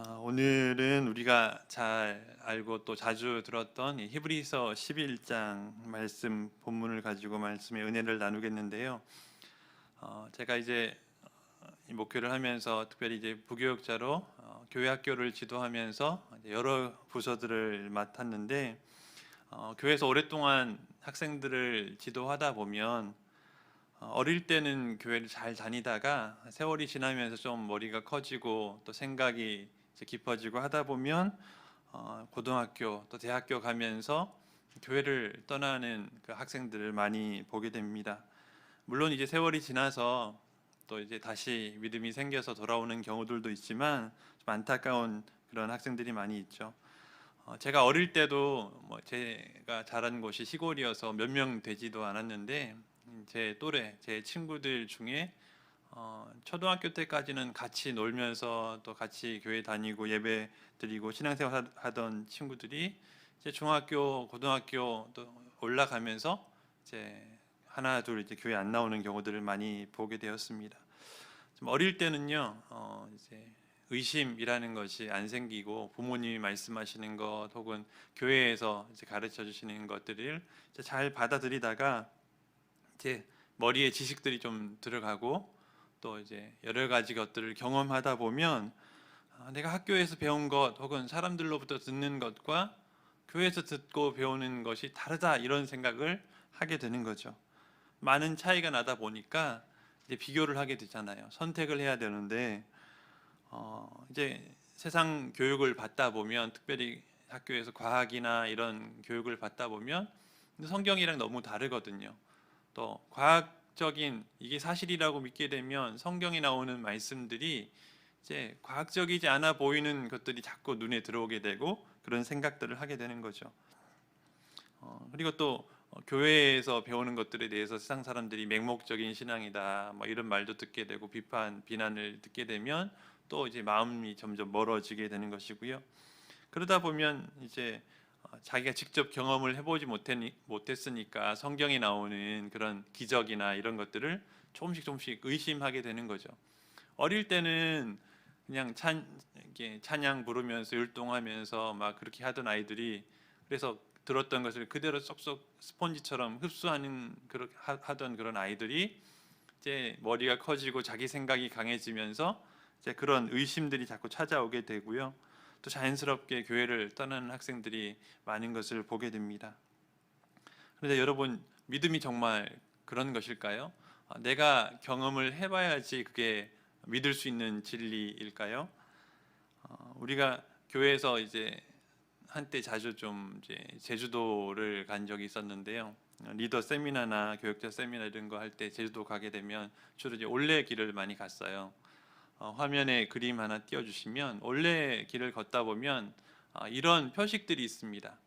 오늘은 우리가 잘 알고 또 자주 들었던 이 히브리서 11장 말씀 본문을 가지고 말씀의 은혜를 나누겠는데요. 제가 이제 이 목회를 하면서 특별히 이제 부교육자로 교회 학교를 지도하면서 이제 여러 부서들을 맡았는데 교회에서 오랫동안 학생들을 지도하다 보면 어릴 때는 교회를 잘 다니다가 세월이 지나면서 좀 머리가 커지고 또 생각이 이제 깊어지고 하다 보면 고등학교 또 대학교 가면서 교회를 떠나는 그 학생들을 많이 보게 됩니다. 물론 이제 세월이 지나서 또 이제 다시 믿음이 생겨서 돌아오는 경우들도 있지만 좀 안타까운 그런 학생들이 많이 있죠. 제가 어릴 때도 뭐 제가 자란 곳이 시골이어서 몇 명 되지도 않았는데 제 또래, 제 친구들 중에 초등학교 때까지는 같이 놀면서 또 같이 교회 다니고 예배 드리고 신앙생활 하던 친구들이 이제 중학교, 고등학교 또 올라가면서 이제 하나 둘 이제 교회 안 나오는 경우들을 많이 보게 되었습니다. 좀 어릴 때는요, 이제 의심이라는 것이 안 생기고 부모님이 말씀하시는 것 혹은 교회에서 이제 가르쳐 주시는 것들을 이제 잘 받아들이다가 이제 머리에 지식들이 좀 들어가고 또 이제 여러 가지 것들을 경험하다 보면 내가 학교에서 배운 것 혹은 사람들로부터 듣는 것과 교회에서 듣고 배우는 것이 다르다 이런 생각을 하게 되는 거죠. 많은 차이가 나다 보니까 이제 비교를 하게 되잖아요. 선택을 해야 되는데 이제 세상 교육을 받다 보면 특별히 학교에서 과학이나 이런 교육을 받다 보면 성경이랑 너무 다르거든요. 또 과학적인 이게 사실이라고 믿게 되면 성경에 나오는 말씀들이 이제 과학적이지 않아 보이는 것들이 자꾸 눈에 들어오게 되고 그런 생각들을 하게 되는 거죠. 그리고 또 교회에서 배우는 것들에 대해서 세상 사람들이 맹목적인 신앙이다 뭐 이런 말도 듣게 되고 비난을 듣게 되면 또 이제 마음이 점점 멀어지게 되는 것이고요. 그러다 보면 이제 자기가 직접 경험을 해보지 못했으니까 성경에 나오는 그런 기적이나 이런 것들을 조금씩 의심하게 되는 거죠. 어릴 때는 그냥 이게 찬양 부르면서 율동하면서 막 그렇게 하던 아이들이 그래서 들었던 것을 그대로 쏙쏙 스폰지처럼 흡수하는 하던 그런 아이들이 이제 머리가 커지고 자기 생각이 강해지면서 이제 그런 의심들이 자꾸 찾아오게 되고요. 또 자연스럽게 교회를 떠나는 학생들이 많은 것을 보게 됩니다. 그런데 여러분, 믿음이 정말 그런 것일까요? 내가 경험을 해봐야지 그게 믿을 수 있는 진리일까요? 우리가 교회에서 이제 한때 자주 좀 이제 제주도를 간 적이 있었는데요. 리더 세미나나 교육자 세미나 이런 거 할 때 제주도 가게 되면 주로 이제 올레길을 많이 갔어요. 화면에 그림 하나 띄워주시면 올레길을 걷다 보면 이런 표식들이 있습니다.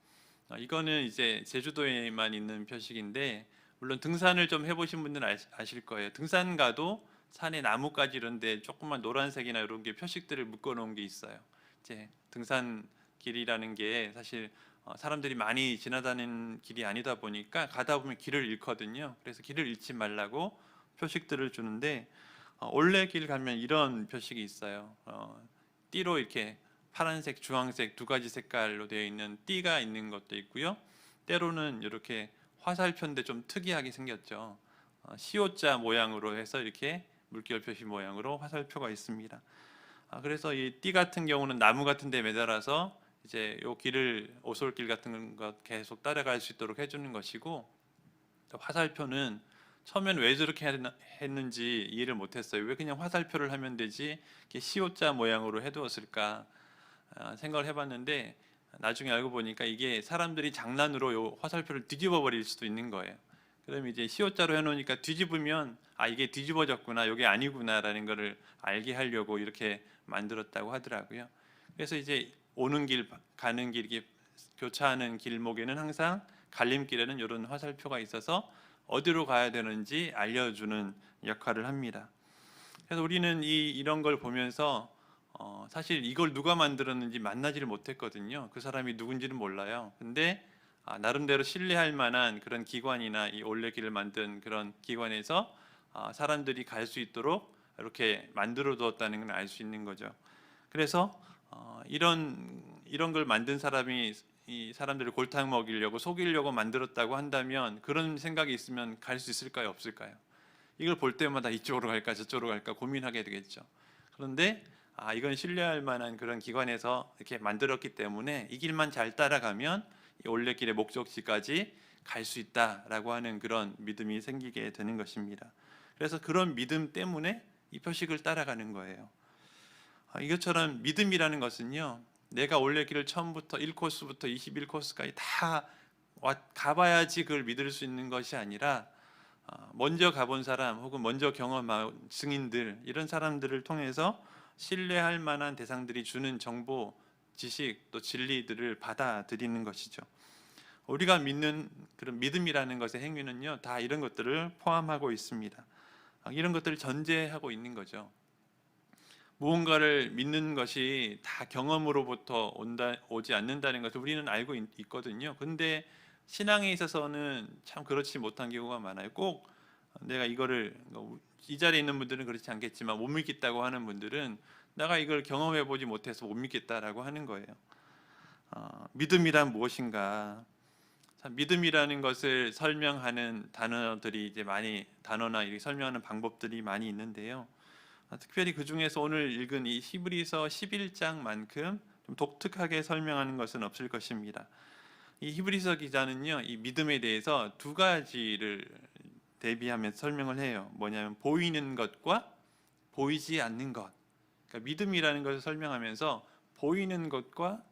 이거는 이제 제주도에만 있는 표식인데 물론 등산을 좀 해보신 분들은 아실 거예요. 등산 가도 산에 나뭇가지 이런데 조그만 노란색이나 이런 게 표식들을 묶어놓은 게 있어요. 이제 등산길이라는 게 사실 사람들이 많이 지나다니는 길이 아니다 보니까 가다 보면 길을 잃거든요. 그래서 길을 잃지 말라고 표식들을 주는데 올레길 가면 이런 표식이 있어요. 띠로 이렇게 파란색, 주황색 두 가지 색깔로 되어 있는 띠가 있는 것도 있고요. 때로는 이렇게 화살표인데 좀 특이하게 생겼죠. 시옷자 모양으로 해서 이렇게 물결 표시 모양으로 화살표가 있습니다. 그래서 이 띠 같은 경우는 나무 같은 데 매달아서 이제 요 길을 오솔길 같은 것 계속 따라갈 수 있도록 해주는 것이고, 또 화살표는 처음엔 왜 저렇게 했는지 이해를 못했어요. 왜 그냥 화살표를 하면 되지 이렇게 시옷자 모양으로 해두었을까 생각을 해봤는데 나중에 알고 보니까 이게 사람들이 장난으로 요 화살표를 뒤집어 버릴 수도 있는 거예요. 그럼 이제 시옷자로 해놓으니까 뒤집으면 이게 뒤집어졌구나, 이게 아니구나라는 것을 알게 하려고 이렇게 만들었다고 하더라고요. 그래서 이제 오는 길, 가는 길, 이렇게 교차하는 길목에는 항상 갈림길에는 이런 화살표가 있어서 어디로 가야 되는지 알려주는 역할을 합니다. 그래서 우리는 이런 걸 보면서 사실 이걸 누가 만들었는지 만나지를 못했거든요. 그 사람이 누군지는 몰라요. 근데 나름대로 신뢰할 만한 그런 기관이나 이 올레길을 만든 그런 기관에서 사람들이 갈 수 있도록 이렇게 만들어 두었다는 걸 알 수 있는 거죠. 그래서 이런 걸 만든 사람이 이 사람들을 골탕 먹이려고 속이려고 만들었다고 한다면 그런 생각이 있으면 갈 수 있을까요, 없을까요? 이걸 볼 때마다 이쪽으로 갈까 저쪽으로 갈까 고민하게 되겠죠. 그런데 이건 신뢰할 만한 그런 기관에서 이렇게 만들었기 때문에 이 길만 잘 따라가면 이 올레길의 목적지까지 갈 수 있다라고 하는 그런 믿음이 생기게 되는 것입니다. 그래서 그런 믿음 때문에 이 표식을 따라가는 거예요. 이것처럼 믿음이라는 것은요, 내가 올레길을 처음부터 1코스부터 21코스까지 다 가봐야지 그걸 믿을 수 있는 것이 아니라 먼저 가본 사람 혹은 먼저 경험한 증인들, 이런 사람들을 통해서 신뢰할 만한 대상들이 주는 정보, 지식, 또 진리들을 받아들이는 것이죠. 우리가 믿는 그런 믿음이라는 것의 행위는요, 다 이런 것들을 포함하고 있습니다. 이런 것들을 전제하고 있는 거죠. 무언가를 믿는 것이 다 경험으로부터 오지 않는다는 것을 우리는 알고 있거든요. 근데 신앙에 있어서는 참 그렇지 못한 경우가 많아요. 꼭 내가 이거를, 이 자리에 있는 분들은 그렇지 않겠지만 못 믿겠다고 하는 분들은 내가 이걸 경험해 보지 못해서 못 믿겠다라고 하는 거예요. 믿음이란 무엇인가? 믿음이라는 것을 설명하는 단어들이 이제 단어나 이렇게 설명하는 방법들이 많이 있는데요. 특별히 그 중에서 오늘 읽은 이 히브리서 11장만큼 좀 독특하게 설명하는 것은 없을 것입니다. 이 히브리서 기자는요, 이 믿음에 대해서 두 가지를 대비하면서 설명을 해요. 뭐냐면 보이는 것과 보이지 않는 것. 그러니까 믿음이라는 것을 설명하면서 보이는 것과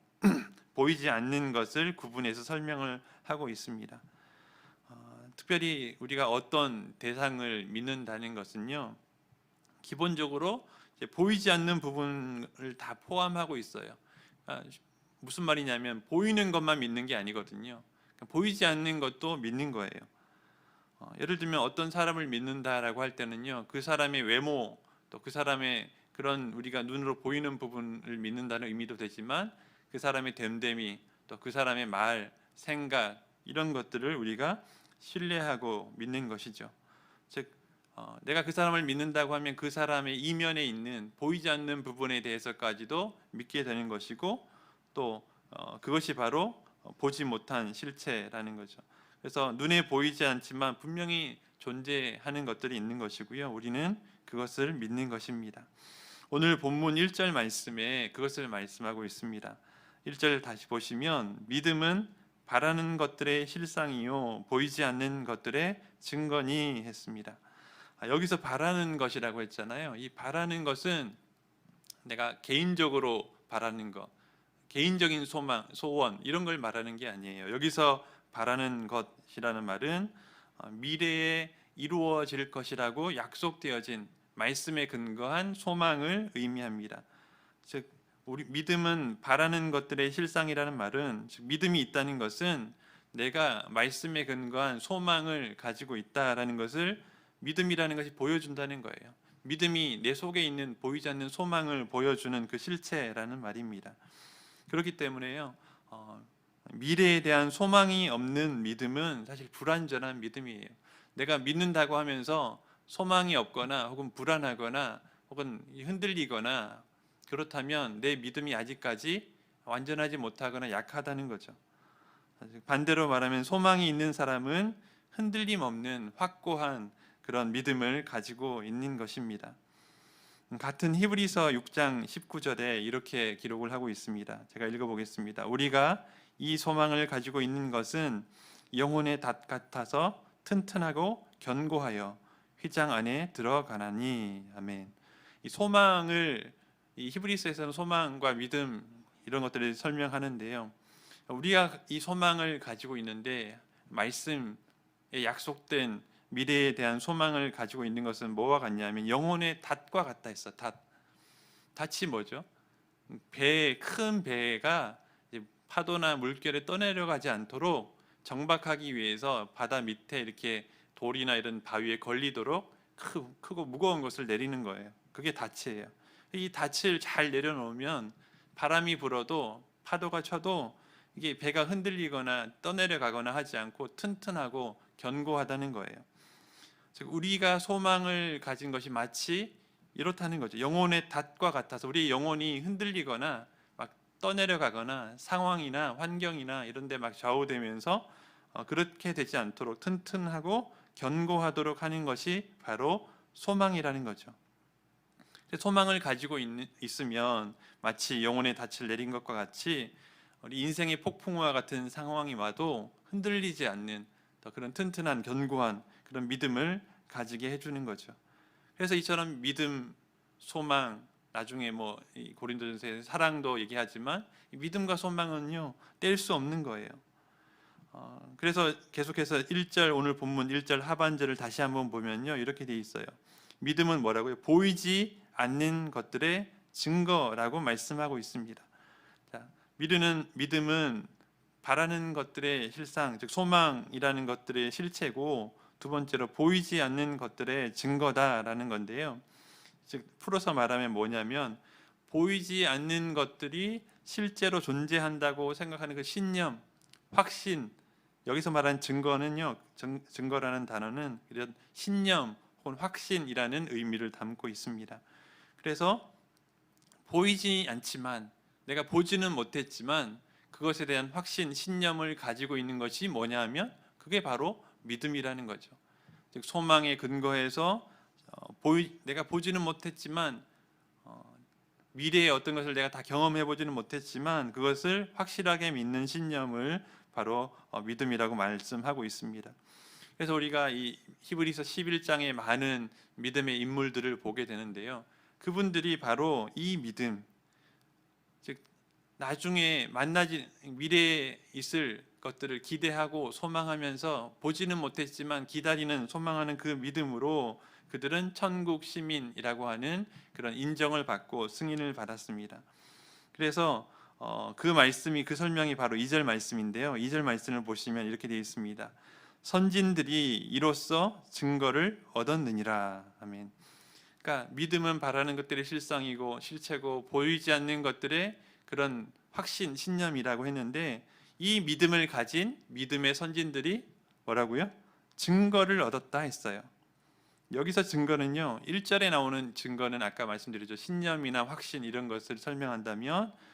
보이지 않는 것을 구분해서 설명을 하고 있습니다. 특별히 우리가 어떤 대상을 믿는다는 것은요, 기본적으로 이제 보이지 않는 부분을 다 포함하고 있어요. 무슨 말이냐면 보이는 것만 믿는 게 아니거든요. 보이지 않는 것도 믿는 거예요. 예를 들면 어떤 사람을 믿는다라고 할 때는요, 그 사람의 외모, 또 그 사람의 그런 우리가 눈으로 보이는 부분을 믿는다는 의미도 되지만 그 사람의 됨됨이, 또 그 사람의 말, 생각, 이런 것들을 우리가 신뢰하고 믿는 것이죠. 즉 내가 그 사람을 믿는다고 하면 그 사람의 이면에 있는 보이지 않는 부분에 대해서까지도 믿게 되는 것이고, 또 그것이 바로 보지 못한 실체라는 거죠. 그래서 눈에 보이지 않지만 분명히 존재하는 것들이 있는 것이고요. 우리는 그것을 믿는 것입니다. 오늘 본문 1절 말씀에 그것을 말씀하고 있습니다. 1절 다시 보시면 믿음은 바라는 것들의 실상이요 보이지 않는 것들의 증거니 했습니다. 여기서 바라는 것이라고 했잖아요. 이 바라는 것은 내가 개인적으로 바라는 것, 개인적인 소망, 소원, 이런 걸 말하는 게 아니에요. 여기서 바라는 것이라는 말은 미래에 이루어질 것이라고 약속되어진 말씀에 근거한 소망을 의미합니다. 즉 우리 믿음은 바라는 것들의 실상이라는 말은, 즉 믿음이 있다는 것은 내가 말씀에 근거한 소망을 가지고 있다라는 것을 믿음이라는 것이 보여준다는 거예요. 믿음이 내 속에 있는 보이지 않는 소망을 보여주는 그 실체라는 말입니다. 그렇기 때문에요, 미래에 대한 소망이 없는 믿음은 사실 불완전한 믿음이에요. 내가 믿는다고 하면서 소망이 없거나 혹은 불안하거나 혹은 흔들리거나 그렇다면 내 믿음이 아직까지 완전하지 못하거나 약하다는 거죠. 반대로 말하면 소망이 있는 사람은 흔들림 없는 확고한 그런 믿음을 가지고 있는 것입니다. 같은 히브리서 6장 19절에 이렇게 기록을 하고 있습니다. 제가 읽어보겠습니다. 우리가 이 소망을 가지고 있는 것은 영혼의 닷 같아서 튼튼하고 견고하여 휘장 안에 들어가나니. 아멘. 이 소망을, 이 히브리서에서는 소망과 믿음 이런 것들을 설명하는데요. 우리가 이 소망을 가지고 있는데 말씀에 약속된 미래에 대한 소망을 가지고 있는 것은 뭐와 같냐면 영혼의 닷과 같다 했어. 닷이 뭐죠? 큰 배가 파도나 물결에 떠내려가지 않도록 정박하기 위해서 바다 밑에 이렇게 돌이나 이런 바위에 걸리도록 크고 무거운 것을 내리는 거예요. 그게 닷이에요. 이 닷을 잘 내려놓으면 바람이 불어도 파도가 쳐도 이게 배가 흔들리거나 떠내려가거나 하지 않고 튼튼하고 견고하다는 거예요. 즉 우리가 소망을 가진 것이 마치 이렇다는 거죠. 영혼의 닷과 같아서 우리 영혼이 흔들리거나 떠내려가거나 상황이나 환경이나 이런 데 막 좌우되면서 그렇게 되지 않도록 튼튼하고 견고하도록 하는 것이 바로 소망이라는 거죠. 소망을 가지고 있으면 마치 영혼의 닻을 내린 것과 같이 우리 인생의 폭풍우와 같은 상황이 와도 흔들리지 않는 더 그런 튼튼한 견고한 그런 믿음을 가지게 해주는 거죠. 그래서 이처럼 믿음, 소망, 나중에 뭐 고린도전서에 사랑도 얘기하지만 믿음과 소망은요 뗄 수 없는 거예요. 그래서 계속해서 1절 오늘 본문 1절 하반절을 다시 한번 보면요 이렇게 돼 있어요. 믿음은 뭐라고요? 보이지 않는 것들의 증거라고 말씀하고 있습니다. 자, 믿음은 바라는 것들의 실상, 즉 소망이라는 것들의 실체고 두 번째로 보이지 않는 것들의 증거다라는 건데요. 즉 풀어서 말하면 뭐냐면 보이지 않는 것들이 실제로 존재한다고 생각하는 그 신념, 확신, 여기서 말한 증거는요, 증거라는 단어는 이런 신념 혹은 확신이라는 의미를 담고 있습니다. 그래서 보이지 않지만 내가 보지는 못했지만 그것에 대한 확신, 신념을 가지고 있는 것이 뭐냐 하면 그게 바로 믿음이라는 거죠. 즉 소망에 근거해서 내가 보지는 못했지만 미래의 어떤 것을 내가 다 경험해 보지는 못했지만 그것을 확실하게 믿는 신념을 바로 믿음이라고 말씀하고 있습니다. 그래서 우리가 이 히브리서 11장의 많은 믿음의 인물들을 보게 되는데요. 그분들이 바로 이 믿음, 즉 나중에 미래에 있을 것들을 기대하고 소망하면서 보지는 못했지만 기다리는 소망하는 그 믿음으로 그들은 천국 시민이라고 하는 그런 인정을 받고 승인을 받았습니다. 그래서 그 설명이 바로 2절 말씀인데요. 2절 말씀을 보시면 이렇게 되어 있습니다. 선진들이 이로써 증거를 얻었느니라. 아멘. 그러니까 믿음은 바라는 것들의 실상이고 실체고 보이지 않는 것들의 그런 확신, 신념이라고 했는데 이 믿음을 가진 믿음의 선진들이 뭐라고요? 증거를 얻었다 했어요. 여기서 증거는요 1절에 나오는 증거는 아까 말씀드렸죠. 신념이나 확신 이런 것을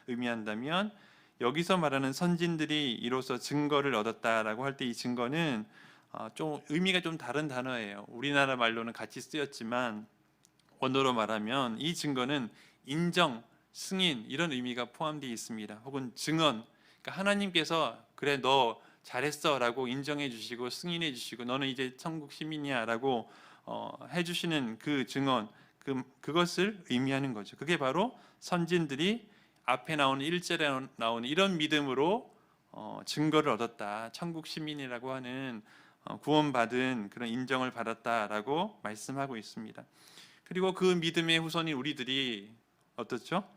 의미한다면 여기서 말하는 선진들이 이로써 증거를 얻었다라고 할 때 이 증거는 좀 의미가 좀 다른 단어예요. 우리나라 말로는 같이 쓰였지만 원어로 말하면 이 증거는 인정, 승인 이런 의미가 포함되어 있습니다. 혹은 증언, 그러니까 하나님께서 그래 너 잘했어라고 인정해 주시고 승인해 주시고 너는 이제 천국 시민이야라고 해주시는 그 증언, 그것을 의미하는 거죠. 그게 바로 선진들이 앞에 나오는 1절에 나오는 이런 믿음으로 증거를 얻었다. 천국 시민이라고 하는 구원받은 그런 인정을 받았다라고 말씀하고 있습니다. 그리고 그 믿음의 후손인 우리들이 어떻죠?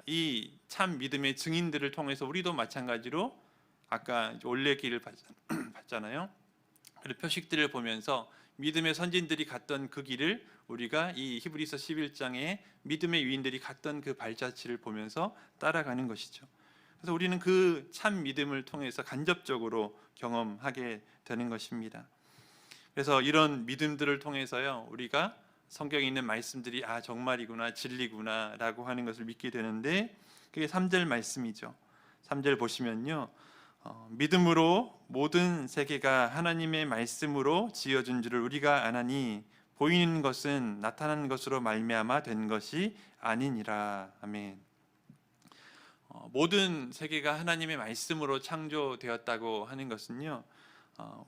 이 참 믿음의 증인들을 통해서 우리도 마찬가지로 아까 올레길을 봤잖아요. 그리고 표식들을 보면서 믿음의 선진들이 갔던 그 길을 우리가 이 히브리서 11장에 믿음의 위인들이 갔던 그 발자취를 보면서 따라가는 것이죠. 그래서 우리는 그 참 믿음을 통해서 간접적으로 경험하게 되는 것입니다. 그래서 이런 믿음들을 통해서요 우리가 성경에 있는 말씀들이 정말이구나 진리구나라고 하는 것을 믿게 되는데 그게 3절 말씀이죠. 3절 보시면요 믿음으로 모든 세계가 하나님의 말씀으로 지어진 줄을 우리가 아나니 보이는 것은 나타난 것으로 말미암아 된 것이 아니니라. 아멘. 모든 세계가 하나님의 말씀으로 창조되었다고 하는 것은요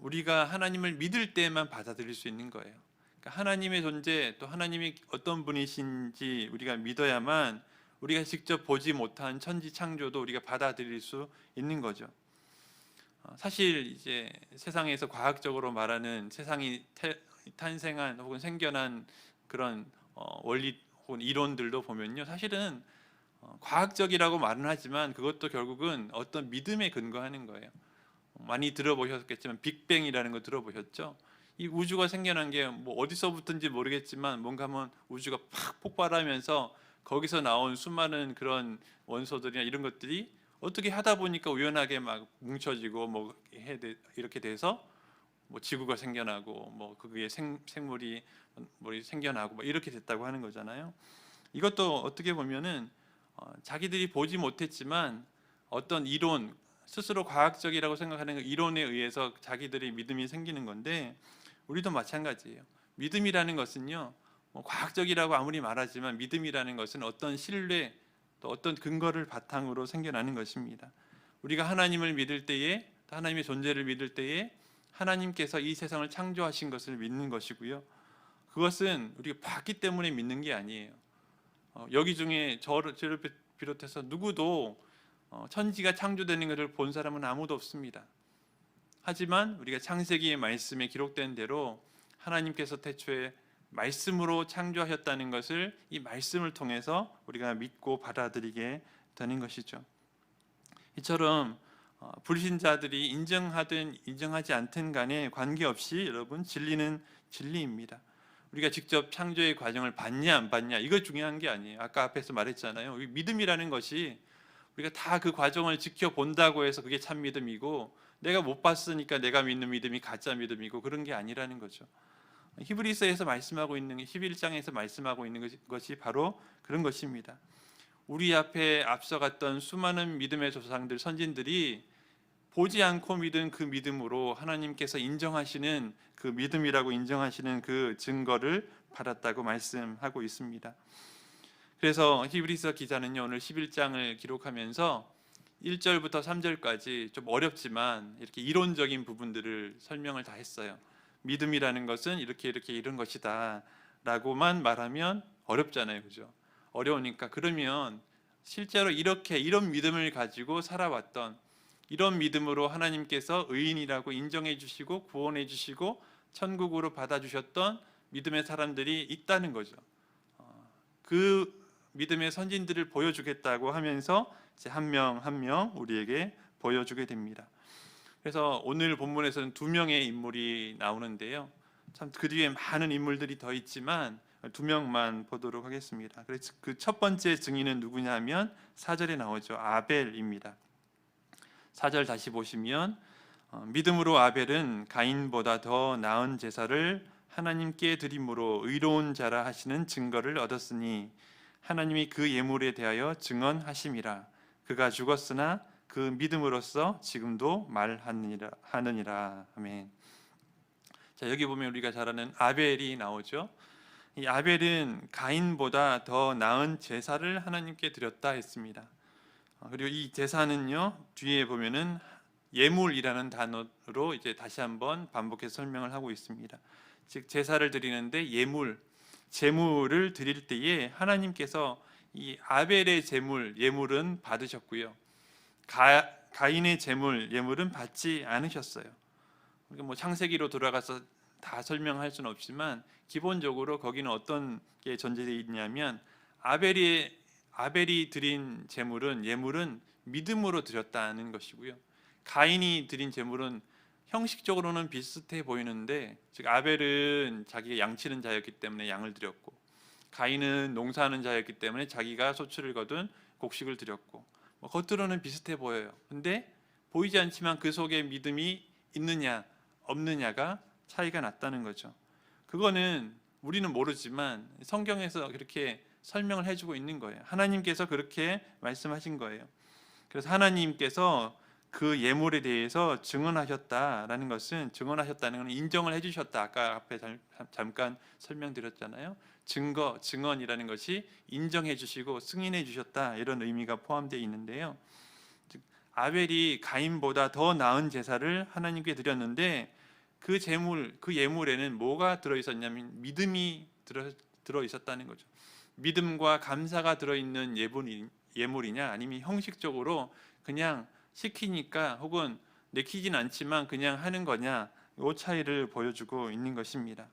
우리가 하나님을 믿을 때만 받아들일 수 있는 거예요. 그러니까 하나님의 존재 또 하나님이 어떤 분이신지 우리가 믿어야만 우리가 직접 보지 못한 천지 창조도 우리가 받아들일 수 있는 거죠. 사실 이제 세상에서 과학적으로 말하는 세상이 탄생한 혹은 생겨난 그런 원리 혹은 이론들도 보면요 사실은 과학적이라고 말은 하지만 그것도 결국은 어떤 믿음에 근거하는 거예요. 많이 들어보셨겠지만 빅뱅이라는 거 들어보셨죠? 이 우주가 생겨난 게 뭐 어디서부터인지 모르겠지만 뭔가 하면 우주가 팍 폭발하면서 거기서 나온 수많은 그런 원소들이나 이런 것들이 어떻게 하다 보니까 우연하게 막 뭉쳐지고 뭐 이렇게 돼서 뭐 지구가 생겨나고 뭐 그게 생물이 생겨나고 뭐 이렇게 됐다고 하는 거잖아요. 이것도 어떻게 보면은 자기들이 보지 못했지만 어떤 이론, 스스로 과학적이라고 생각하는 그 이론에 의해서 자기들의 믿음이 생기는 건데, 우리도 마찬가지예요. 믿음이라는 것은요, 뭐 과학적이라고 아무리 말하지만 믿음이라는 것은 어떤 신뢰, 또 어떤 근거를 바탕으로 생겨나는 것입니다. 우리가 하나님을 믿을 때에, 하나님의 존재를 믿을 때에 하나님께서 이 세상을 창조하신 것을 믿는 것이고요. 그것은 우리가 봤기 때문에 믿는 게 아니에요. 여기 중에 저를 비롯해서 누구도 천지가 창조되는 것을 본 사람은 아무도 없습니다. 하지만 우리가 창세기의 말씀에 기록된 대로 하나님께서 태초에 말씀으로 창조하셨다는 것을 이 말씀을 통해서 우리가 믿고 받아들이게 되는 것이죠. 이처럼 불신자들이 인정하든 인정하지 않든 간에 관계없이 여러분, 진리는 진리입니다. 우리가 직접 창조의 과정을 봤냐 안 봤냐, 이거 중요한 게 아니에요. 아까 앞에서 말했잖아요. 믿음이라는 것이 우리가 다 그 과정을 지켜본다고 해서 그게 참 믿음이고, 내가 못 봤으니까 내가 믿는 믿음이 가짜 믿음이고, 그런 게 아니라는 거죠. 히브리서에서 말씀하고 있는, 11장에서 말씀하고 있는 것이 바로 그런 것입니다. 우리 앞에 앞서갔던 수많은 믿음의 조상들, 선진들이 보지 않고 믿은 그 믿음으로 하나님께서 인정하시는 그 믿음이라고 인정하시는 그 증거를 받았다고 말씀하고 있습니다. 그래서 히브리서 기자는요, 오늘 11장을 기록하면서 1절부터 3절까지 좀 어렵지만 이렇게 이론적인 부분들을 설명을 다 했어요. 믿음이라는 것은 이렇게 이런 것이다 라고만 말하면 어렵잖아요, 그죠? 어려우니까, 그러면 실제로 이런 믿음을 가지고 살아왔던, 이런 믿음으로 하나님께서 의인이라고 인정해 주시고 구원해 주시고 천국으로 받아주셨던 믿음의 사람들이 있다는 거죠. 그 믿음의 선진들을 보여주겠다고 하면서 한 명 한 명 우리에게 보여주게 됩니다. 그래서 오늘 본문에서는 2명의 인물이 나오는데요, 참 그 뒤에 많은 인물들이 더 있지만 2명만 보도록 하겠습니다. 그래서 그 첫 번째 증인은 누구냐면 4절에 나오죠. 아벨입니다. 4절 다시 보시면 믿음으로 아벨은 가인보다 더 나은 제사를 하나님께 드림으로 의로운 자라 하시는 증거를 얻었으니 하나님이 그 예물에 대하여 증언하심이라. 그가 죽었으나 그 믿음으로써 지금도 말하느니라. 아멘. 자, 여기 보면 우리가 잘 아는 아벨이 나오죠. 이 아벨은 가인보다 더 나은 제사를 하나님께 드렸다 했습니다. 그리고 이 제사는요, 뒤에 보면은 예물이라는 단어로 이제 다시 한번 반복해서 설명을 하고 있습니다. 즉 제사를 드리는데 제물을 드릴 때에 하나님께서 이 아벨의 예물은 받으셨고요, 가인의 예물은 받지 않으셨어요. 그러니까 뭐 창세기로 돌아가서 다 설명할 수는 없지만 기본적으로 거기는 어떤 게 전제되어 있냐면 아벨이 드린 예물은 믿음으로 드렸다는 것이고요, 가인이 드린 제물은 형식적으로는 비슷해 보이는데, 즉 아벨은 자기가 양치는 자였기 때문에 양을 드렸고, 가인은 농사하는 자였기 때문에 자기가 소출을 거둔 곡식을 드렸고, 겉으로는 비슷해 보여요. 근데 보이지 않지만 그 속에 믿음이 있느냐 없느냐가 차이가 났다는 거죠. 그거는 우리는 모르지만 성경에서 그렇게 설명을 해주고 있는 거예요. 하나님께서 그렇게 말씀하신 거예요. 그래서 하나님께서 그 예물에 대해서 증언하셨다는 것은 인정을 해주셨다. 아까 앞에 잠깐 설명드렸잖아요. 증언이라는 것이 인정해 주시고 승인해 주셨다, 이런 의미가 포함되어 있는데요. 즉 아벨이 가인보다 더 나은 제사를 하나님께 드렸는데 그 예물에는 뭐가 들어있었냐면 믿음이 들어있었다는 거죠. 믿음과 감사가 들어있는 예물이냐, 아니면 형식적으로 그냥 시키니까 혹은 내키진 않지만 그냥 하는 거냐, 이 차이를 보여주고 있는 것입니다.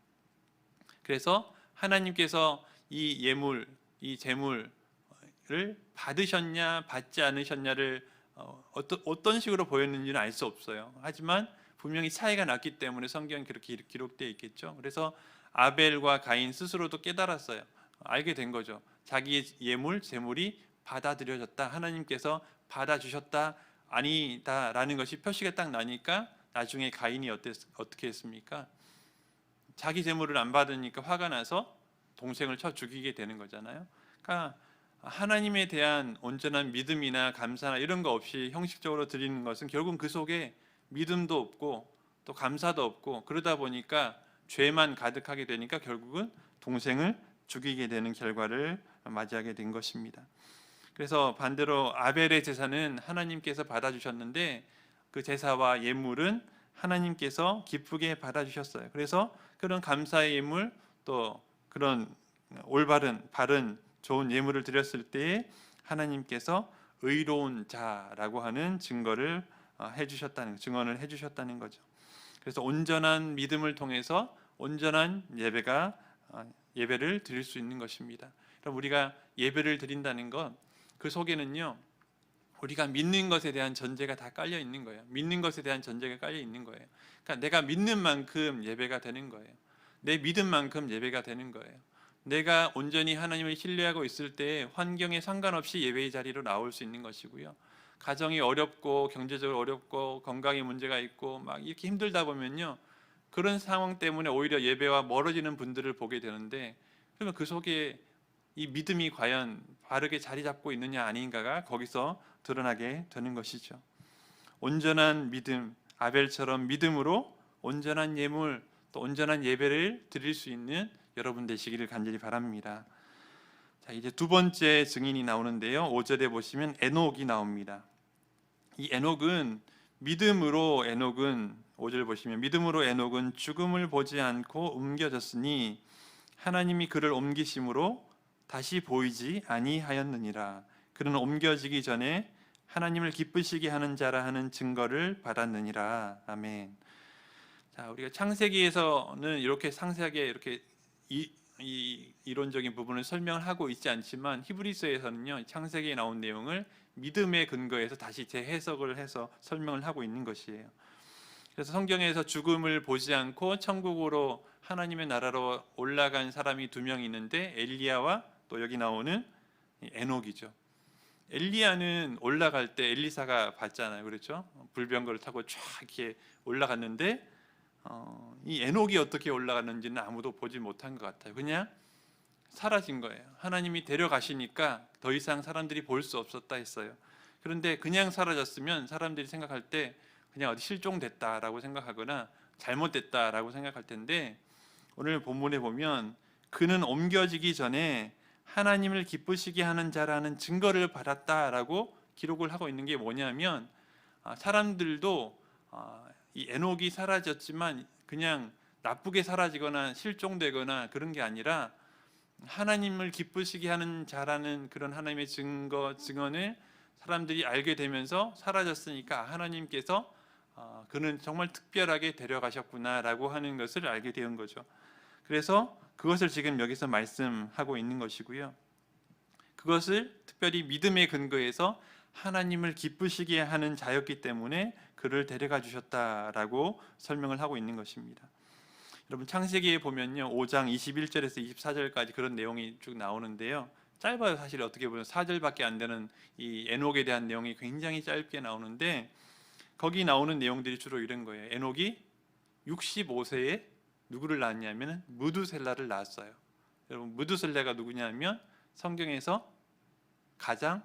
그래서 하나님께서 이 제물을 받으셨냐 받지 않으셨냐를 어떤 식으로 보였는지는 알 수 없어요. 하지만 분명히 차이가 났기 때문에 성경에 그렇게 기록되어 있겠죠. 그래서 아벨과 가인 스스로도 깨달았어요. 알게 된 거죠. 자기의 제물이 받아들여졌다, 하나님께서 받아주셨다, 아니다라는 것이 표시가 딱 나니까 나중에 가인이 어떻게 했습니까? 자기 제물을 안 받으니까 화가 나서 동생을 쳐 죽이게 되는 거잖아요. 그러니까 하나님에 대한 온전한 믿음이나 감사나 이런 거 없이 형식적으로 드리는 것은 결국 그 속에 믿음도 없고 또 감사도 없고, 그러다 보니까 죄만 가득하게 되니까 결국은 동생을 죽이게 되는 결과를 맞이하게 된 것입니다. 그래서 반대로 아벨의 제사는 하나님께서 받아주셨는데 그 제사와 예물은 하나님께서 기쁘게 받아주셨어요. 그래서 그런 감사의 예물, 또 그런 올바른 바른 좋은 예물을 드렸을 때에 하나님께서 의로운 자라고 하는 증언을 해주셨다는 거죠. 그래서 온전한 믿음을 통해서 온전한 예배를 드릴 수 있는 것입니다. 그럼 우리가 예배를 드린다는 것, 그 속에는요, 우리가 믿는 것에 대한 전제가 다 깔려 있는 거예요. 믿는 것에 대한 전제가 깔려 있는 거예요. 그러니까 내가 믿는 만큼 예배가 되는 거예요. 내 믿음만큼 예배가 되는 거예요. 내가 온전히 하나님을 신뢰하고 있을 때 환경에 상관없이 예배의 자리로 나올 수 있는 것이고요. 가정이 어렵고 경제적으로 어렵고 건강에 문제가 있고 막 이렇게 힘들다 보면요, 그런 상황 때문에 오히려 예배와 멀어지는 분들을 보게 되는데, 그러면 그 속에 이 믿음이 과연 바르게 자리 잡고 있느냐 아닌가가 거기서 드러나게 되는 것이죠. 온전한 믿음, 아벨처럼 믿음으로 온전한 예물, 또 온전한 예배를 드릴 수 있는 여러분 되시기를 간절히 바랍니다. 자, 이제 두 번째 증인이 나오는데요. 5절에 보시면 에녹이 나옵니다. 이 에녹은 5절 보시면 믿음으로 에녹은 죽음을 보지 않고 옮겨졌으니 하나님이 그를 옮기심으로 다시 보이지 아니하였느니라. 그는 옮겨지기 전에 하나님을 기쁘시게 하는 자라 하는 증거를 받았느니라. 아멘. 자, 우리가 창세기에서는 이렇게 상세하게 이렇게 이론적인 부분을 설명을 하고 있지 않지만 히브리서에서는요, 창세기에 나온 내용을 믿음의 근거에서 다시 재해석을 해서 설명을 하고 있는 것이에요. 그래서 성경에서 죽음을 보지 않고 천국으로 하나님의 나라로 올라간 사람이 두 명 있는데 엘리야와 또 여기 나오는 에녹이죠. 엘리야는 올라갈 때 엘리사가 봤잖아요, 그렇죠? 불병거를 타고 쫙 이렇게 올라갔는데 이 에녹이 어떻게 올라갔는지는 아무도 보지 못한 것 같아요. 그냥 사라진 거예요. 하나님이 데려가시니까 더 이상 사람들이 볼 수 없었다 했어요. 그런데 그냥 사라졌으면 사람들이 생각할 때 그냥 어디 실종됐다라고 생각하거나 잘못됐다라고 생각할 텐데, 오늘 본문에 보면 그는 옮겨지기 전에 하나님을 기쁘시게 하는 자라는 증거를 받았다라고 기록을 하고 있는 게 뭐냐면, 사람들도 이 에녹이 사라졌지만 그냥 나쁘게 사라지거나 실종되거나 그런 게 아니라 하나님을 기쁘시게 하는 자라는 그런 하나님의 증언을 사람들이 알게 되면서 사라졌으니까 하나님께서 그는 정말 특별하게 데려가셨구나라고 하는 것을 알게 된 거죠. 그래서 그것을 지금 여기서 말씀하고 있는 것이고요. 그것을 특별히 믿음의 근거에서 하나님을 기쁘시게 하는 자였기 때문에 그를 데려가 주셨다라고 설명을 하고 있는 것입니다. 여러분, 창세기에 보면요, 5장 21절에서 24절까지 그런 내용이 쭉 나오는데요. 짧아요. 사실 어떻게 보면 4절밖에 안 되는 이 에녹에 대한 내용이 굉장히 짧게 나오는데, 거기 나오는 내용들이 주로 이런 거예요. 에녹이 65세에 누구를 낳았냐면 무두셀라를 낳았어요. 여러분, 무두셀라가 누구냐면 성경에서 가장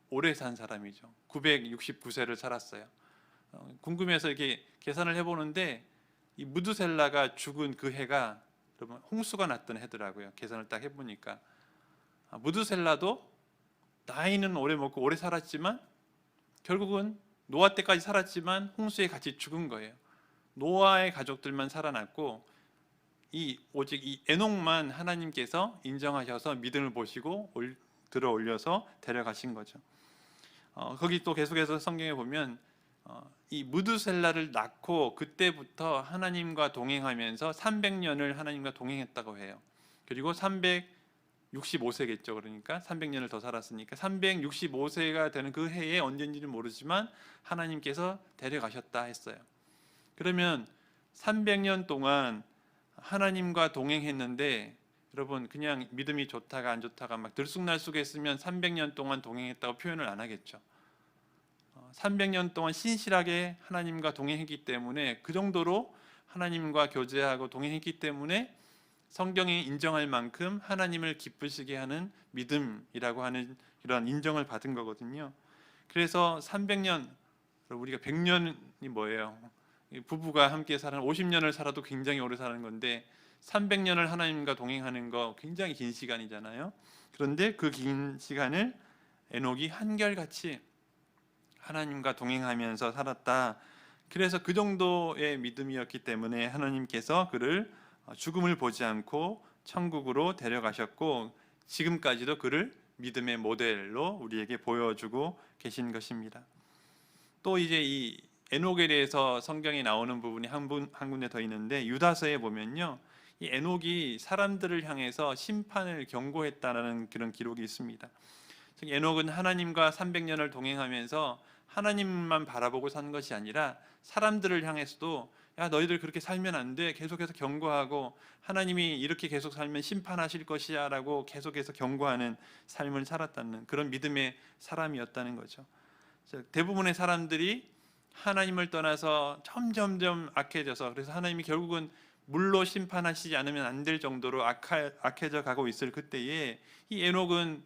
오래 산 사람이죠. 969세를 살았어요. 궁금해서 이렇게 계산을 해보는데 이 무두셀라가 죽은 그 해가 여러분 홍수가 났던 해더라고요. 계산을 딱 해보니까 무두셀라도 나이는 오래 먹고 오래 살았지만 결국은 노아 때까지 살았지만 홍수에 같이 죽은 거예요. 노아의 가족들만 살아났고 오직 이 에녹만 하나님께서 인정하셔서 믿음을 보시고 들어 올려서 데려가신 거죠. 거기 또 계속해서 성경에 보면 이 무두셀라를 낳고 그때부터 하나님과 동행하면서 300년을 하나님과 동행했다고 해요. 그리고 365세겠죠. 그러니까 300년을 더 살았으니까 365세가 되는 그 해에 언제인지는 모르지만 하나님께서 데려가셨다 했어요. 그러면 300년 동안 하나님과 동행했는데, 여러분 그냥 믿음이 좋다가 안 좋다가 막 들쑥날쑥했으면 300년 동안 동행했다고 표현을 안 하겠죠. 300년 동안 신실하게 하나님과 동행했기 때문에, 그 정도로 하나님과 교제하고 동행했기 때문에 성경이 인정할 만큼 하나님을 기쁘시게 하는 믿음이라고 하는 이런 인정을 받은 거거든요. 그래서 300년, 우리가 100년이 뭐예요? 부부가 함께 살아 50년을 살아도 굉장히 오래 사는 건데 300년을 하나님과 동행하는 거 굉장히 긴 시간이잖아요. 그런데 그 긴 시간을 에녹이 한결같이 하나님과 동행하면서 살았다. 그래서 그 정도의 믿음이었기 때문에 하나님께서 그를 죽음을 보지 않고 천국으로 데려가셨고 지금까지도 그를 믿음의 모델로 우리에게 보여주고 계신 것입니다. 또 이제 이 에녹에 대해서 성경에 나오는 부분이 한 군데 더 있는데 유다서에 보면요, 이 에녹이 사람들을 향해서 심판을 경고했다라는 그런 기록이 있습니다. 즉 에녹은 하나님과 300년을 동행하면서 하나님만 바라보고 산 것이 아니라 사람들을 향해서도 야 너희들 그렇게 살면 안 돼, 계속해서 경고하고 하나님이 이렇게 계속 살면 심판하실 것이야 라고 계속해서 경고하는 삶을 살았다는 그런 믿음의 사람이었다는 거죠. 대부분의 사람들이 하나님을 떠나서 점점점 악해져서, 그래서 하나님이 결국은 물로 심판하시지 않으면 안 될 정도로 악해져 가고 있을 그때에 이 에녹은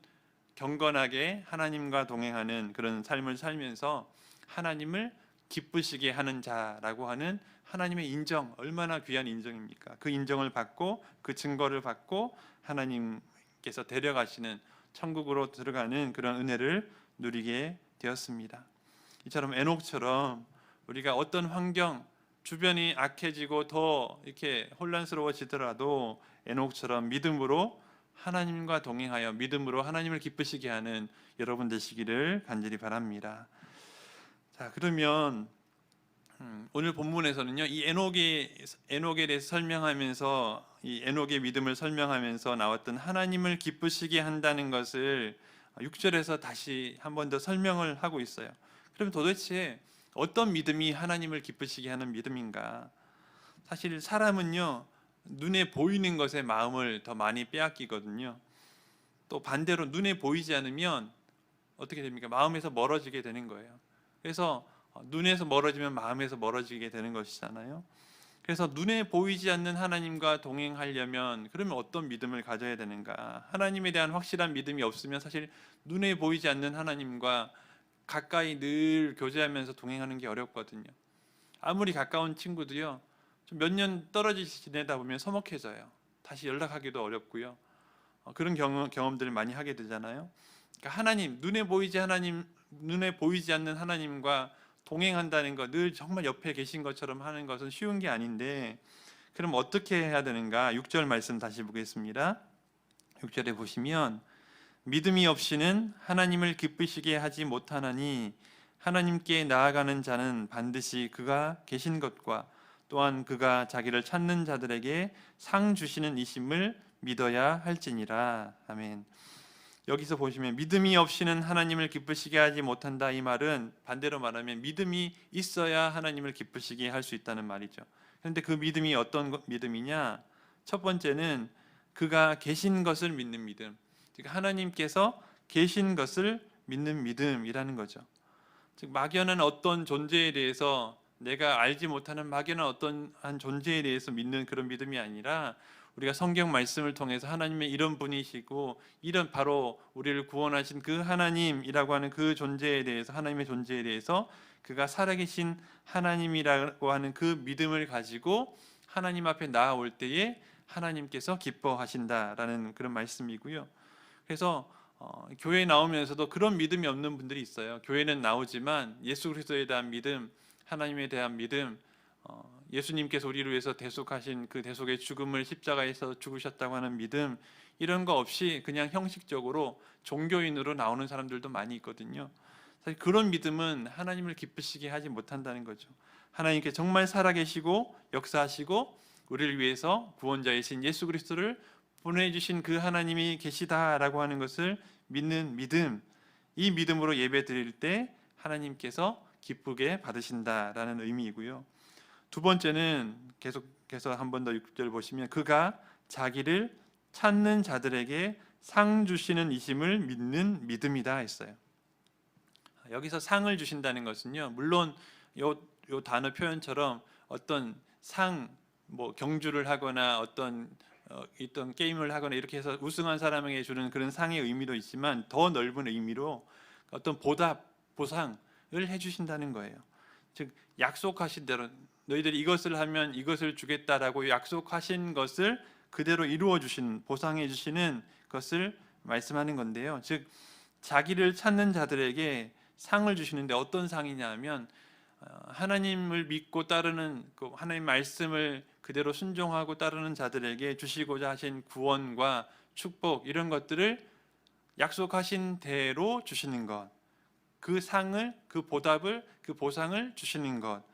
경건하게 하나님과 동행하는 그런 삶을 살면서 하나님을 기쁘시게 하는 자라고 하는 하나님의 인정, 얼마나 귀한 인정입니까? 그 인정을 받고 그 증거를 받고 하나님께서 데려가시는 천국으로 들어가는 그런 은혜를 누리게 되었습니다. 이처럼 에녹처럼 우리가 어떤 환경, 주변이 악해지고 더 이렇게 혼란스러워지더라도 에녹처럼 믿음으로 하나님과 동행하여 믿음으로 하나님을 기쁘시게 하는 여러분 되시기를 간절히 바랍니다. 자, 그러면 오늘 본문에서는요, 이 에녹에 대해서 설명하면서 이 에녹의 믿음을 설명하면서 나왔던 하나님을 기쁘시게 한다는 것을 6절에서 다시 한 번 더 설명을 하고 있어요. 그럼 도대체 어떤 믿음이 하나님을 기쁘시게 하는 믿음인가? 사실 사람은요, 눈에 보이는 것에 마음을 더 많이 빼앗기거든요. 또 반대로 눈에 보이지 않으면 어떻게 됩니까? 마음에서 멀어지게 되는 거예요. 그래서 눈에서 멀어지면 마음에서 멀어지게 되는 것이잖아요. 그래서 눈에 보이지 않는 하나님과 동행하려면 그러면 어떤 믿음을 가져야 되는가? 하나님에 대한 확실한 믿음이 없으면 사실 눈에 보이지 않는 하나님과 가까이 늘 교제하면서 동행하는 게 어렵거든요. 아무리 가까운 친구도요, 좀 몇 년 떨어지시 지내다 보면 서먹해져요. 다시 연락하기도 어렵고요. 그런 경험들을 많이 하게 되잖아요. 그러니까 하나님, 눈에 보이지 않는 하나님과 동행한다는 것, 늘 정말 옆에 계신 것처럼 하는 것은 쉬운 게 아닌데, 그럼 어떻게 해야 되는가? 6절 말씀 다시 보겠습니다. 6절에 보시면 믿음이 없이는 하나님을 기쁘시게 하지 못하나니 하나님께 나아가는 자는 반드시 그가 계신 것과 또한 그가 자기를 찾는 자들에게 상 주시는 이심을 믿어야 할지니라. 아멘. 여기서 보시면 믿음이 없이는 하나님을 기쁘시게 하지 못한다, 이 말은 반대로 말하면 믿음이 있어야 하나님을 기쁘시게 할 수 있다는 말이죠. 그런데 그 믿음이 어떤 믿음이냐? 첫 번째는 그가 계신 것을 믿는 믿음, 즉 하나님께서 계신 것을 믿는 믿음이라는 거죠. 즉 막연한 어떤 존재에 대해서, 내가 알지 못하는 막연한 어떤 한 존재에 대해서 믿는 그런 믿음이 아니라 우리가 성경 말씀을 통해서 하나님의 이런 분이시고 이런 바로 우리를 구원하신 그 하나님이라고 하는 그 존재에 대해서, 하나님의 존재에 대해서 그가 살아계신 하나님이라고 하는 그 믿음을 가지고 하나님 앞에 나아올 때에 하나님께서 기뻐하신다라는 그런 말씀이고요. 그래서 교회에 나오면서도 그런 믿음이 없는 분들이 있어요. 교회는 나오지만 예수 그리스도에 대한 믿음, 하나님에 대한 믿음, 예수님께서 우리를 위해서 대속하신 그 대속의 죽음을 십자가에서 죽으셨다고 하는 믿음, 이런 거 없이 그냥 형식적으로 종교인으로 나오는 사람들도 많이 있거든요. 사실 그런 믿음은 하나님을 기쁘시게 하지 못한다는 거죠. 하나님께 정말 살아계시고 역사하시고 우리를 위해서 구원자이신 예수 그리스도를 보내주신 그 하나님이 계시다라고 하는 것을 믿는 믿음, 이 믿음으로 예배 드릴 때 하나님께서 기쁘게 받으신다라는 의미이고요. 두 번째는 계속해서 한 번 더 6절 보시면 그가 자기를 찾는 자들에게 상 주시는 이심을 믿는 믿음이다 했어요. 여기서 상을 주신다는 것은요, 물론 요 단어 표현처럼 어떤 상, 뭐 경주를 하거나 어떤 있던 게임을 하거나 이렇게 해서 우승한 사람에게 주는 그런 상의 의미도 있지만 더 넓은 의미로 어떤 보답, 보상을 해주신다는 거예요. 즉 약속하신 대로 너희들이 이것을 하면 이것을 주겠다라고 약속하신 것을 그대로 이루어 주시는, 보상해 주시는 것을 말씀하는 건데요. 즉 자기를 찾는 자들에게 상을 주시는데 어떤 상이냐 면 하나님을 믿고 따르는 그 하나님 말씀을 그대로 순종하고 따르는 자들에게 주시고자 하신 구원과 축복 이런 것들을 약속하신 대로 주시는 것, 그 상을, 그 보답을, 그 보상을 주시는 것.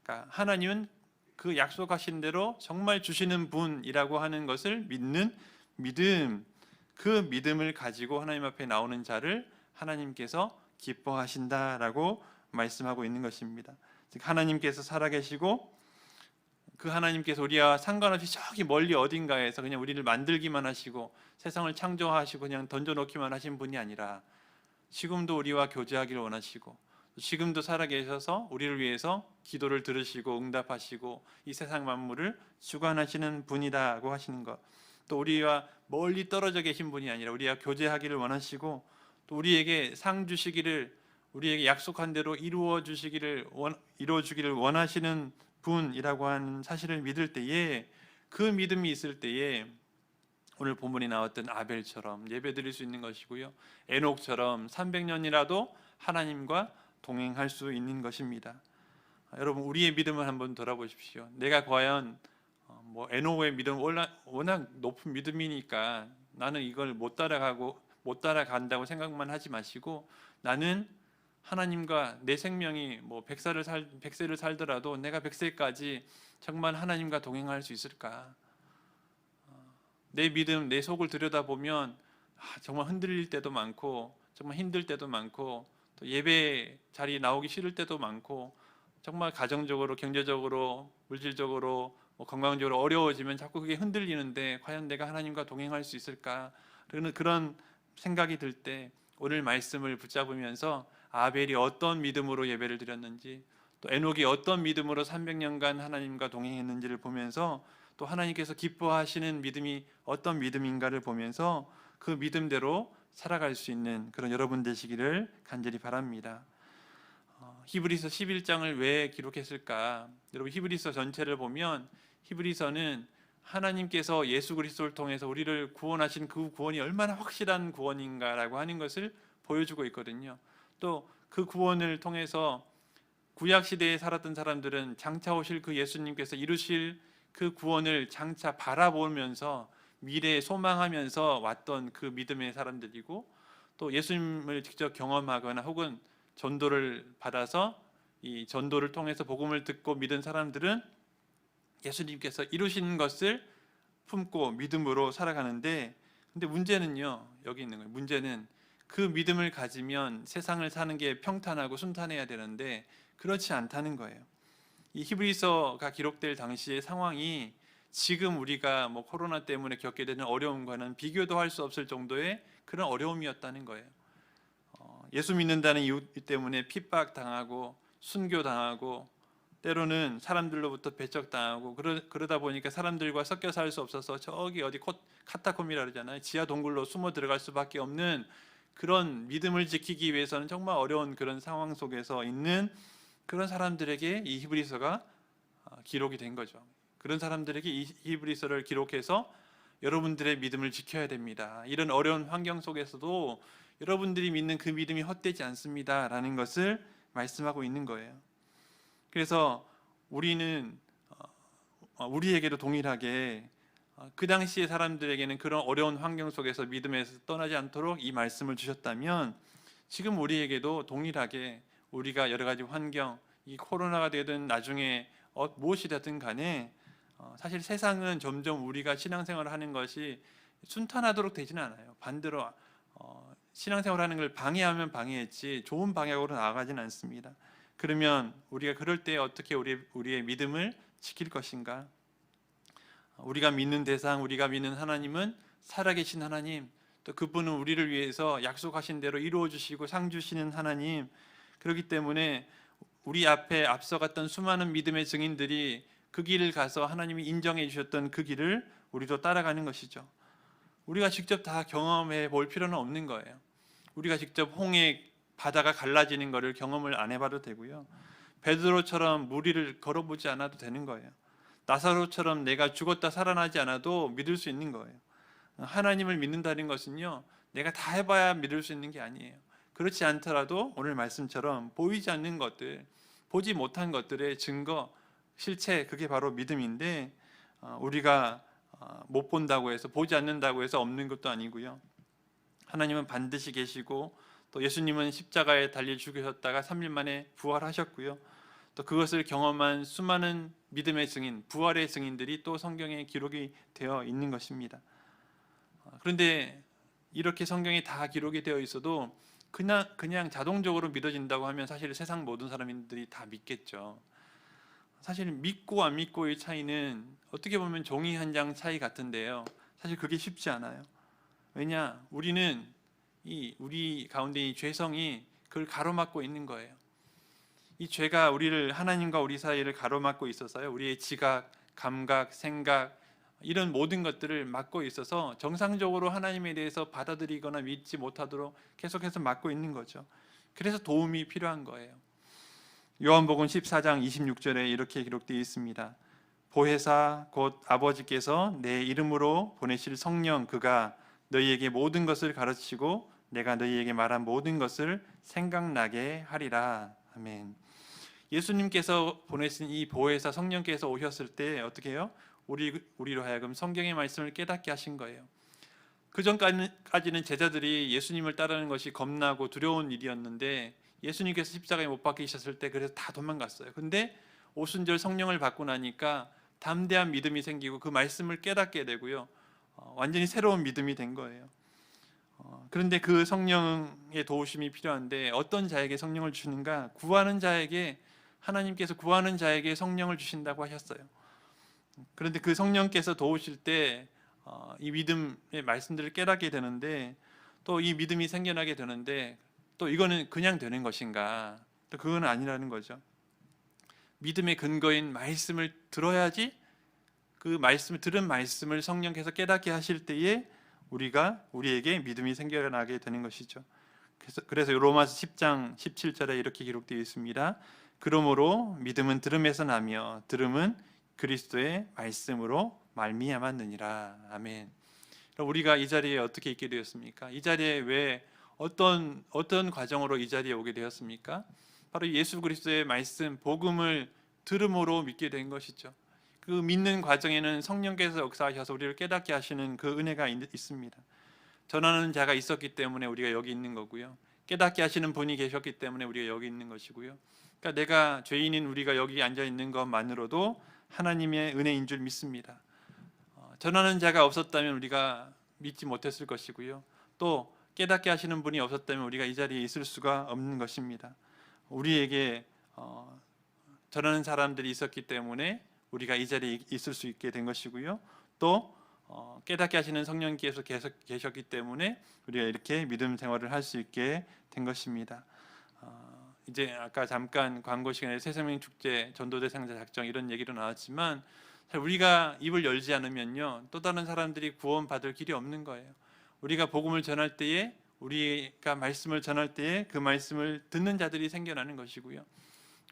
그러니까 하나님은 그 약속하신 대로 정말 주시는 분이라고 하는 것을 믿는 믿음, 그 믿음을 가지고 하나님 앞에 나오는 자를 하나님께서 기뻐하신다라고 말씀하고 있는 것입니다. 즉 하나님께서 살아계시고 그 하나님께서 우리와 상관없이 저기 멀리 어딘가에서 그냥 우리를 만들기만 하시고 세상을 창조하시고 그냥 던져놓기만 하신 분이 아니라 지금도 우리와 교제하기를 원하시고 지금도 살아계셔서 우리를 위해서 기도를 들으시고 응답하시고 이 세상 만물을 주관하시는 분이라고 하시는 것, 또 우리와 멀리 떨어져 계신 분이 아니라 우리와 교제하기를 원하시고 또 우리에게 상 주시기를, 우리에게 약속한 대로 이루어 주기를 원하시는 분이라고 하는 사실을 믿을 때에, 그 믿음이 있을 때에 오늘 본문에 나왔던 아벨처럼 예배드릴 수 있는 것이고요, 에녹처럼 300년이라도 하나님과 동행할 수 있는 것입니다. 여러분 우리의 믿음을 한번 돌아보십시오. 내가 과연 에녹의 믿음 워낙 높은 믿음이니까 나는 이걸 못 따라간다고 생각만 하지 마시고, 나는 하나님과 내 생명이 100세를 살더라도 내가 100세까지 정말 하나님과 동행할 수 있을까? 내 믿음, 내 속을 들여다보면 정말 흔들릴 때도 많고 정말 힘들 때도 많고 또 예배 자리에 나오기 싫을 때도 많고 정말 가정적으로, 경제적으로, 물질적으로, 건강적으로 어려워지면 자꾸 그게 흔들리는데 과연 내가 하나님과 동행할 수 있을까? 그런 생각이 들 때 오늘 말씀을 붙잡으면서 아벨이 어떤 믿음으로 예배를 드렸는지, 또 에녹이 어떤 믿음으로 300년간 하나님과 동행했는지를 보면서 또 하나님께서 기뻐하시는 믿음이 어떤 믿음인가를 보면서 그 믿음대로 살아갈 수 있는 그런 여러분 되시기를 간절히 바랍니다. 히브리서 11장을 왜 기록했을까? 여러분 히브리서 전체를 보면 히브리서는 하나님께서 예수 그리스도를 통해서 우리를 구원하신 그 구원이 얼마나 확실한 구원인가라고 하는 것을 보여주고 있거든요. 또 그 구원을 통해서 구약 시대에 살았던 사람들은 장차 오실 그 예수님께서 이루실 그 구원을 장차 바라보면서 미래에 소망하면서 왔던 그 믿음의 사람들이고, 또 예수님을 직접 경험하거나 혹은 전도를 받아서 이 전도를 통해서 복음을 듣고 믿은 사람들은 예수님께서 이루신 것을 품고 믿음으로 살아가는데, 근데 문제는요, 여기 있는 거예요. 문제는 그 믿음을 가지면 세상을 사는 게 평탄하고 순탄해야 되는데 그렇지 않다는 거예요. 이 히브리서가 기록될 당시의 상황이 지금 우리가 코로나 때문에 겪게 되는 어려움과는 비교도 할 수 없을 정도의 그런 어려움이었다는 거예요. 예수 믿는다는 이유 때문에 핍박당하고 순교당하고 때로는 사람들로부터 배척당하고 그러다 보니까 사람들과 섞여 살 수 없어서 저기 어디 카타콤이라 그러잖아요. 지하 동굴로 숨어 들어갈 수밖에 없는 그런 믿음을 지키기 위해서는 정말 어려운 그런 상황 속에서 있는 그런 사람들에게 이 히브리서가 기록이 된 거죠. 그런 사람들에게 이 히브리서를 기록해서 여러분들의 믿음을 지켜야 됩니다. 이런 어려운 환경 속에서도 여러분들이 믿는 그 믿음이 헛되지 않습니다 라는 것을 말씀하고 있는 거예요. 그래서 우리는 우리에게도 동일하게 그 당시의 사람들에게는 그런 어려운 환경 속에서 믿음에서 떠나지 않도록 이 말씀을 주셨다면, 지금 우리에게도 동일하게 우리가 여러 가지 환경, 이 코로나가 되든 나중에 무엇이 되든 간에 사실 세상은 점점 우리가 신앙생활을 하는 것이 순탄하도록 되지는 않아요. 반대로 신앙생활을 하는 걸 방해하면 방해했지 좋은 방향으로 나아가지는 않습니다. 그러면 우리가 그럴 때 어떻게 우리의 믿음을 지킬 것인가? 우리가 믿는 대상, 우리가 믿는 하나님은 살아계신 하나님, 또 그분은 우리를 위해서 약속하신 대로 이루어 주시고 상 주시는 하나님. 그렇기 때문에 우리 앞에 앞서갔던 수많은 믿음의 증인들이 그 길을 가서 하나님이 인정해 주셨던 그 길을 우리도 따라가는 것이죠. 우리가 직접 다 경험해 볼 필요는 없는 거예요. 우리가 직접 홍해 바다가 갈라지는 것을 경험을 안 해봐도 되고요. 베드로처럼 물 위를 걸어보지 않아도 되는 거예요. 나사로처럼 내가 죽었다 살아나지 않아도 믿을 수 있는 거예요. 하나님을 믿는다는 것은요, 내가 다 해봐야 믿을 수 있는 게 아니에요. 그렇지 않더라도 오늘 말씀처럼 보이지 않는 것들, 보지 못한 것들의 증거, 실체, 그게 바로 믿음인데, 우리가 못 본다고 해서, 보지 않는다고 해서 없는 것도 아니고요. 하나님은 반드시 계시고, 또 예수님은 십자가에 달려 죽으셨다가 3일 만에 부활하셨고요. 또 그것을 경험한 수많은 믿음의 증인, 부활의 증인들이 또 성경에 기록이 되어 있는 것입니다. 그런데 이렇게 성경이 다 기록이 되어 있어도 그냥 자동적으로 믿어진다고 하면 사실 세상 모든 사람들이 다 믿겠죠. 사실 믿고 안 믿고의 차이는 어떻게 보면 종이 한 장 차이 같은데요. 사실 그게 쉽지 않아요. 왜냐? 우리는 우리 가운데 이 죄성이 그걸 가로막고 있는 거예요. 이 죄가 우리를, 하나님과 우리 사이를 가로막고 있어서요. 우리의 지각, 감각, 생각, 이런 모든 것들을 막고 있어서 정상적으로 하나님에 대해서 받아들이거나 믿지 못하도록 계속해서 막고 있는 거죠. 그래서 도움이 필요한 거예요. 요한복음 14장 26절에 이렇게 기록되어 있습니다. 보혜사 곧 아버지께서 내 이름으로 보내실 성령, 그가 너희에게 모든 것을 가르치고 내가 너희에게 말한 모든 것을 생각나게 하리라. 아멘. 예수님께서 보내신 이 보혜사 성령께서 오셨을 때 어떻게 해요? 우리로 하여금 성경의 말씀을 깨닫게 하신 거예요. 그 전까지는 제자들이 예수님을 따르는 것이 겁나고 두려운 일이었는데, 예수님께서 십자가에 못 박히셨을 때 그래서 다 도망갔어요. 근데 오순절 성령을 받고 나니까 담대한 믿음이 생기고 그 말씀을 깨닫게 되고요. 완전히 새로운 믿음이 된 거예요. 그런데 그 성령의 도우심이 필요한데, 어떤 자에게 성령을 주는가? 구하는 자에게, 하나님께서 구하는 자에게 성령을 주신다고 하셨어요. 그런데 그 성령께서 도우실 때 이 믿음의 말씀들을 깨닫게 되는데, 또 이 믿음이 생겨나게 되는데, 또 이거는 그냥 되는 것인가? 또 그건 아니라는 거죠. 믿음의 근거인 말씀을 들어야지, 그 말씀을 들은 말씀을 성령께서 깨닫게 하실 때에 우리에게 믿음이 생겨나게 되는 것이죠. 그래서 로마서 10장 17절에 이렇게 기록되어 있습니다. 그러므로 믿음은 들음에서 나며 들음은 그리스도의 말씀으로 말미암았느니라. 아멘. 우리가 이 자리에 어떻게 있게 되었습니까? 이 자리에 왜 어떤 과정으로 이 자리에 오게 되었습니까? 바로 예수 그리스도의 말씀, 복음을 들음으로 믿게 된 것이죠. 그 믿는 과정에는 성령께서 역사하셔서 우리를 깨닫게 하시는 그 은혜가 있습니다. 전하는 자가 있었기 때문에 우리가 여기 있는 거고요. 깨닫게 하시는 분이 계셨기 때문에 우리가 여기 있는 것이고요. 그러니까 내가 죄인인 우리가 여기 앉아 있는 것만으로도 하나님의 은혜인 줄 믿습니다. 전하는 자가 없었다면 우리가 믿지 못했을 것이고요. 또 깨닫게 하시는 분이 없었다면 우리가 이 자리에 있을 수가 없는 것입니다. 우리에게 전하는 사람들이 있었기 때문에 우리가 이 자리에 있을 수 있게 된 것이고요. 또 깨닫게 하시는 성령께서 계속 계셨기 때문에 우리가 이렇게 믿음 생활을 할 수 있게 된 것입니다. 이제 아까 잠깐 광고 시간에 새생명 축제, 전도 대상자 작정 이런 얘기도 나왔지만, 우리가 입을 열지 않으면요, 또 다른 사람들이 구원받을 길이 없는 거예요. 우리가 복음을 전할 때에, 우리가 말씀을 전할 때에 그 말씀을 듣는 자들이 생겨나는 것이고요.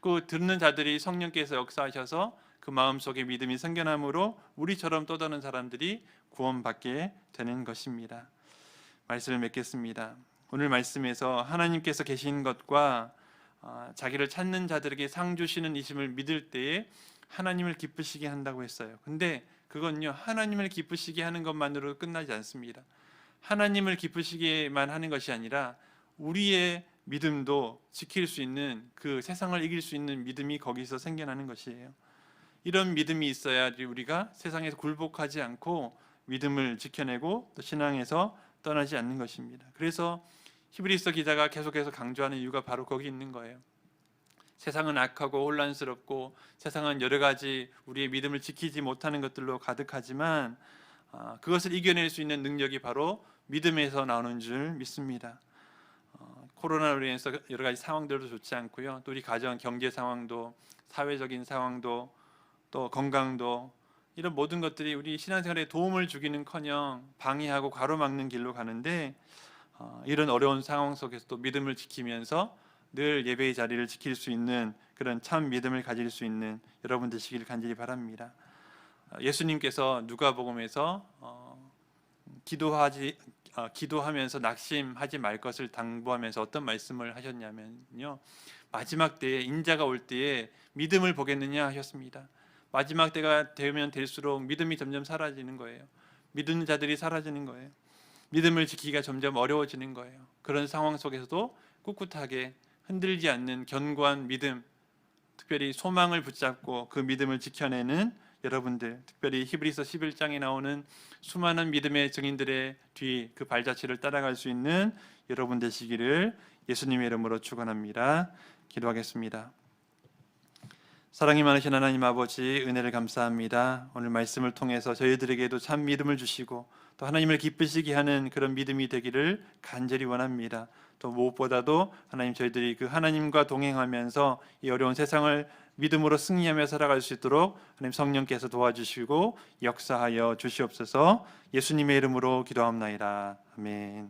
그 듣는 자들이 성령께서 역사하셔서 그 마음속에 믿음이 생겨남으로 우리처럼 또 다른 사람들이 구원받게 되는 것입니다. 말씀을 맺겠습니다. 오늘 말씀에서 하나님께서 계신 것과 자기를 찾는 자들에게 상 주시는 이심을 믿을 때에 하나님을 기쁘시게 한다고 했어요. 근데 그건요, 하나님을 기쁘시게 하는 것만으로 끝나지 않습니다. 하나님을 기쁘시게만 하는 것이 아니라 우리의 믿음도 지킬 수 있는, 그 세상을 이길 수 있는 믿음이 거기서 생겨나는 것이에요. 이런 믿음이 있어야지 우리가 세상에서 굴복하지 않고 믿음을 지켜내고 또 신앙에서 떠나지 않는 것입니다. 그래서 히브리서 기자가 계속해서 강조하는 이유가 바로 거기 있는 거예요. 세상은 악하고 혼란스럽고 세상은 여러 가지 우리의 믿음을 지키지 못하는 것들로 가득하지만 그것을 이겨낼 수 있는 능력이 바로 믿음에서 나오는 줄 믿습니다. 코로나로 인해서 여러 가지 상황들도 좋지 않고요. 또 우리 가정 경제 상황도, 사회적인 상황도, 또 건강도, 이런 모든 것들이 우리 신앙생활에 도움을 주기는커녕 방해하고 가로막는 길로 가는데 이런 어려운 상황 속에서도 믿음을 지키면서 늘 예배의 자리를 지킬 수 있는 그런 참 믿음을 가질 수 있는 여러분 되시길 간절히 바랍니다. 예수님께서 누가복음에서 기도하면서 낙심하지 말 것을 당부하면서 어떤 말씀을 하셨냐면요, 마지막 때에 인자가 올 때에 믿음을 보겠느냐 하셨습니다. 마지막 때가 되면 될수록 믿음이 점점 사라지는 거예요. 믿는 자들이 사라지는 거예요. 믿음을 지키기가 점점 어려워지는 거예요. 그런 상황 속에서도 꿋꿋하게 흔들지 않는 견고한 믿음, 특별히 소망을 붙잡고 그 믿음을 지켜내는 여러분들, 특별히 히브리서 11장에 나오는 수많은 믿음의 증인들의 뒤 그 발자취를 따라갈 수 있는 여러분 되시기를 예수님의 이름으로 축원합니다. 기도하겠습니다. 사랑이 많으신 하나님 아버지, 은혜를 감사합니다. 오늘 말씀을 통해서 저희들에게도 참 믿음을 주시고 또 하나님을 기쁘시게 하는 그런 믿음이 되기를 간절히 원합니다. 또 무엇보다도 하나님, 저희들이 그 하나님과 동행하면서 이 어려운 세상을 믿음으로 승리하며 살아갈 수 있도록 하나님 성령께서 도와주시고 역사하여 주시옵소서. 예수님의 이름으로 기도합나이다. 아멘.